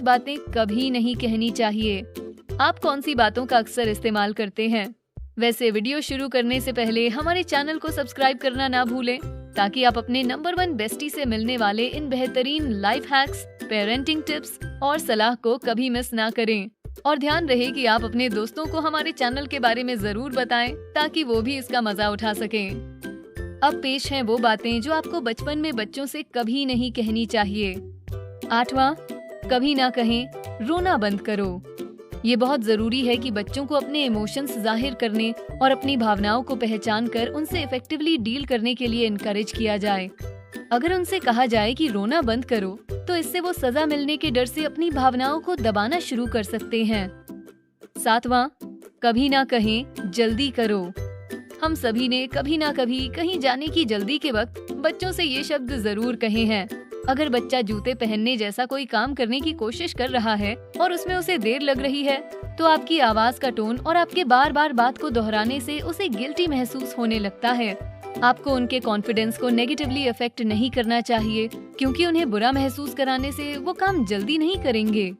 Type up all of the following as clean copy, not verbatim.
बातें कभी नहीं कहनी चाहिए। आप कौन सी बातों का अक्सर इस्तेमाल करते हैं? वैसे वीडियो शुरू करने से पहले हमारे चैनल को सब्सक्राइब करना ना भूलें, ताकि आप अपने नंबर 1 बेस्टी से मिलने वाले इन बेहतरीन लाइफ हैक्स, पेरेंटिंग टिप्स और सलाह को कभी मिस ना करें। और ध्यान रहे कि आप अपने दोस्तों को हमारे चैनल के बारे में जरूर बताएं, ताकि वो भी इसका मजा उठा सकें। अब पेश हैं वो बातें जो आपको बचपन में बच्चों से कभी नहीं कहनी चाहिए। 8वां, कभी ना कहें रोना बंद करो। ये बहुत जरूरी है कि बच्चों को अपने इमोशंस जाहिर करने और अपनी भावनाओं को पहचान कर उनसे इफेक्टिवली डील करने के लिए इनकरेज किया जाए। अगर उनसे कहा जाए कि रोना बंद करो, तो इससे वो सजा मिलने के डर से अपनी भावनाओं को दबाना शुरू कर सकते हैं। 7वां, कभी ना कहें जल्दी करो। हम सभी ने कभी ना कभी कहीं जाने की जल्दी के वक्त बच्चों से ये शब्द जरूर कहे हैं। अगर बच्चा जूते पहनने जैसा कोई काम करने की कोशिश कर रहा है और उसमें उसे देर लग रही है, तो आपकी आवाज का टोन और आपके बार बार बात को दोहराने से उसे गिल्टी महसूस होने लगता है। आपको उनके कॉन्फिडेंस को नेगेटिवली अफेक्ट नहीं करना चाहिए, क्योंकि उन्हें बुरा महसूस कराने से वो काम जल्दी नहीं करेंगे।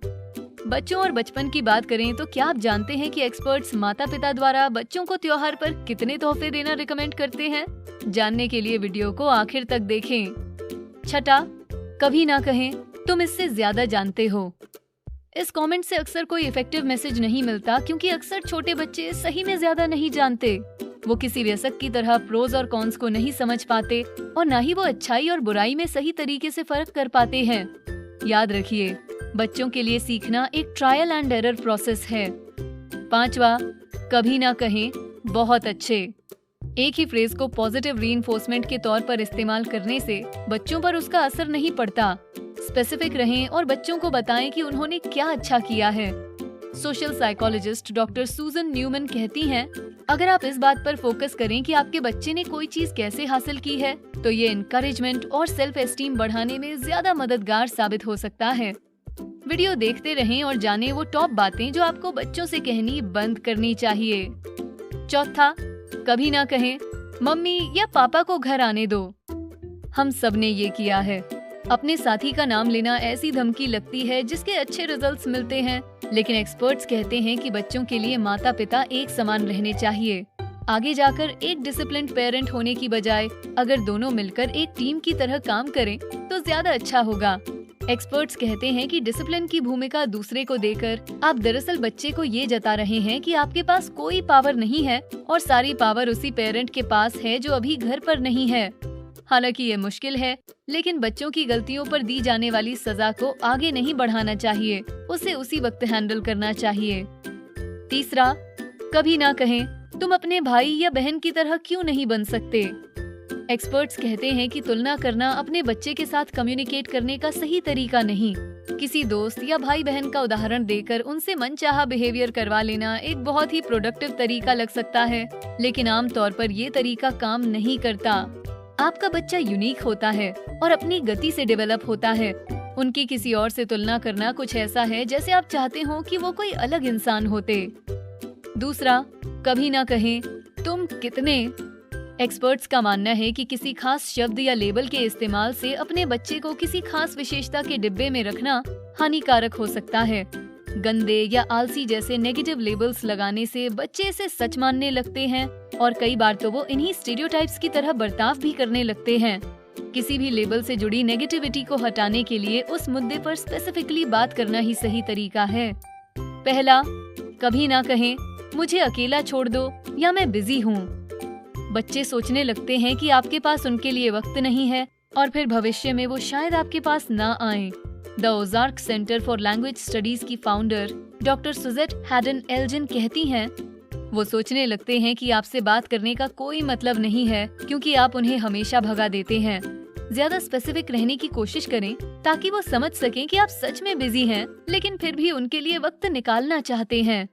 बच्चों और बचपन की बात करें तो क्या आप जानते हैं कि एक्सपर्ट्स माता पिता द्वारा बच्चों को त्योहार पर कितने तोहफे देना रिकमेंड करते हैं? जानने के लिए वीडियो को आखिर तक देखें। 6, कभी ना कहें तुम इससे ज्यादा जानते हो। इस कमेंट से अक्सर कोई इफेक्टिव मैसेज नहीं मिलता, क्योंकि अक्सर छोटे बच्चे सही में ज्यादा नहीं जानते। वो किसी वयस्क की तरह प्रोज और कॉन्स को नहीं समझ पाते और न ही वो अच्छाई और बुराई में सही तरीके से फर्क कर पाते हैं। याद रखिए, बच्चों के लिए सीखना एक ट्रायल एंड एरर प्रोसेस है। 5वां, कभी ना कहें बहुत अच्छे। एक ही फ्रेज को पॉजिटिव रीइंफोर्समेंट के तौर पर इस्तेमाल करने से बच्चों पर उसका असर नहीं पड़ता। स्पेसिफिक रहें और बच्चों को बताएं कि उन्होंने क्या अच्छा किया है। सोशल साइकोलॉजिस्ट डॉक्टर सूजन न्यूमैन कहती हैं, अगर आप इस बात पर फोकस करें कि आपके बच्चे ने कोई चीज कैसे हासिल की है, तो ये इनकरेजमेंट और सेल्फ एस्टीम बढ़ाने में ज्यादा मददगार साबित हो सकता है। वीडियो देखते रहें और जानें वो टॉप बातें जो आपको बच्चों से कहनी बंद करनी चाहिए। 4, कभी ना कहें मम्मी या पापा को घर आने दो। हम सब ने ये किया है। अपने साथी का नाम लेना ऐसी धमकी लगती है जिसके अच्छे रिजल्ट्स मिलते हैं, लेकिन एक्सपर्ट्स कहते हैं कि बच्चों के लिए माता पिता एक समान रहने चाहिए। आगे जाकर एक डिसिप्लिन्ड पेरेंट होने की बजाय अगर दोनों मिलकर एक टीम की तरह काम करें तो ज्यादा अच्छा होगा। एक्सपर्ट्स कहते हैं कि डिसिप्लिन की भूमिका दूसरे को देकर आप दरअसल बच्चे को ये जता रहे हैं कि आपके पास कोई पावर नहीं है और सारी पावर उसी पेरेंट के पास है जो अभी घर पर नहीं है। हालांकि ये मुश्किल है, लेकिन बच्चों की गलतियों पर दी जाने वाली सजा को आगे नहीं बढ़ाना चाहिए, उसे उसी वक्त हैंडल करना चाहिए। 3, कभी ना कहें तुम अपने भाई या बहन की तरह क्यों नहीं बन सकते। एक्सपर्ट्स कहते हैं कि तुलना करना अपने बच्चे के साथ कम्युनिकेट करने का सही तरीका नहीं। किसी दोस्त या भाई बहन का उदाहरण देकर उनसे मनचाहा बिहेवियर करवा लेना एक बहुत ही प्रोडक्टिव तरीका लग सकता है, लेकिन आमतौर पर ये तरीका काम नहीं करता। आपका बच्चा यूनिक होता है और अपनी गति से डेवलप होता है। उनकी किसी और से तुलना करना कुछ ऐसा है जैसे आप चाहते हो कि वो कोई अलग इंसान होते। 2, कभी ना कहें तुम कितने। एक्सपर्ट्स का मानना है कि किसी खास शब्द या लेबल के इस्तेमाल से अपने बच्चे को किसी खास विशेषता के डिब्बे में रखना हानिकारक हो सकता है। गंदे या आलसी जैसे नेगेटिव लेबल्स लगाने से बच्चे इसे सच मानने लगते हैं और कई बार तो वो इन्हीं स्टीरियोटाइप्स की तरह बर्ताव भी करने लगते हैं। किसी भी लेबल से जुड़ी नेगेटिविटी को हटाने के लिए उस मुद्दे पर स्पेसिफिकली बात करना ही सही तरीका है। 1, कभी ना कहें मुझे अकेला छोड़ दो या मैं बिजी हूँ। बच्चे सोचने लगते हैं कि आपके पास उनके लिए वक्त नहीं है और फिर भविष्य में वो शायद आपके पास ना आए। The Ozark centre for language studies की founder doctor syuzhet Hayden Elgin कहती हैं, वो सोचने लगते हैं कि आपसे बात करने का कोई मतलब नहीं है, क्योंकि आप उन्हें हमेशा भगा देते हैं। ज्यादा स्पेसिफिक रहने की कोशिश करें ताकि वो समझ सकें कि आप सच में बिजी हैं, लेकिन फिर भी उनके लिए वक्त निकालना चाहते हैं।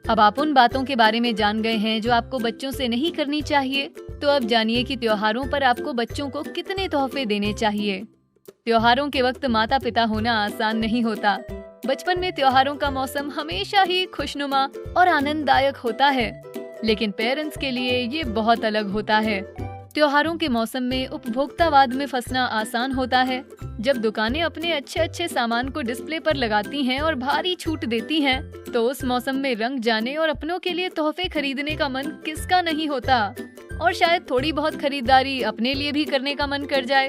अब आप उन बातों के बारे में जान गए हैं जो आपको बच्चों से नहीं करनी चाहिए, तो अब जानिए कि त्योहारों पर आपको बच्चों को कितने तोहफे देने चाहिए। त्योहारों के वक्त माता पिता होना आसान नहीं होता। बचपन में त्योहारों का मौसम हमेशा ही खुशनुमा और आनंददायक होता है, लेकिन पेरेंट्स के लिए ये बहुत अलग होता है। त्योहारों के मौसम में उपभोक्तावाद में फंसना आसान होता है, जब दुकानें अपने अच्छे अच्छे सामान को डिस्प्ले पर लगाती हैं और भारी छूट देती हैं, तो उस मौसम में रंग जाने और अपनों के लिए तोहफे खरीदने का मन किसका नहीं होता। और शायद थोड़ी बहुत खरीदारी अपने लिए भी करने का मन कर जाए।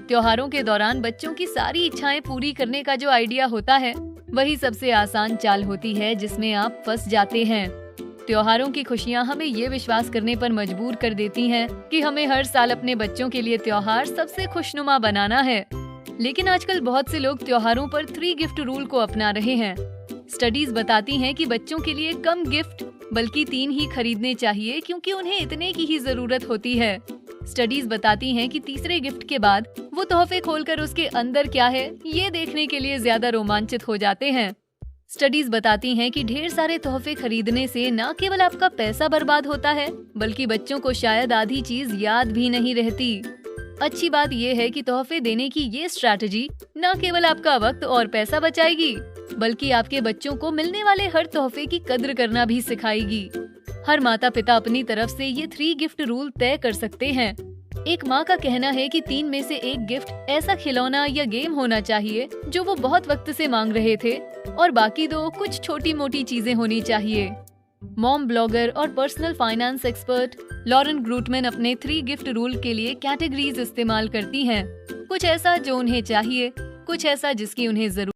त्योहारों के दौरान बच्चों की सारी इच्छाएं पूरी करने का जो आइडिया होता है, वही सबसे आसान चाल होती है जिसमें आप फंस जाते हैं। त्योहारों की खुशियां हमें ये विश्वास करने पर मजबूर कर देती हैं कि हमें हर साल अपने बच्चों के लिए त्योहार सबसे खुशनुमा बनाना है। लेकिन आजकल बहुत से लोग त्योहारों पर 3 गिफ्ट रूल को अपना रहे हैं। स्टडीज बताती हैं कि बच्चों के लिए कम गिफ्ट बल्कि 3 ही खरीदने चाहिए, क्योंकि उन्हें इतने की ही जरूरत होती है। स्टडीज बताती हैं कि तीसरे गिफ्ट के बाद वो तोहफे खोलकर उसके अंदर क्या है, ये देखने के लिए ज्यादा रोमांचित हो जाते हैं। स्टडीज बताती हैं कि ढेर सारे तोहफे खरीदने से न केवल आपका पैसा बर्बाद होता है, बल्कि बच्चों को शायद आधी चीज याद भी नहीं रहती। अच्छी बात यह है कि तोहफे देने की ये स्ट्रैटेजी न केवल आपका वक्त और पैसा बचाएगी, बल्कि आपके बच्चों को मिलने वाले हर तोहफे की कद्र करना भी सिखाएगी। हर माता पिता अपनी तरफ से ये 3 गिफ्ट रूल तय कर सकते हैं। एक माँ का कहना है कि 3 में से 1 गिफ्ट ऐसा खिलौना या गेम होना चाहिए जो वो बहुत वक्त से मांग रहे थे, और बाकी 2 कुछ छोटी मोटी चीजें होनी चाहिए। मॉम ब्लॉगर और पर्सनल फाइनेंस एक्सपर्ट लॉरेन ग्रूटमैन अपने 3 गिफ्ट रूल के लिए कैटेगरीज इस्तेमाल करती हैं। कुछ ऐसा जो उन्हें चाहिए, कुछ ऐसा जिसकी उन्हें जरूरत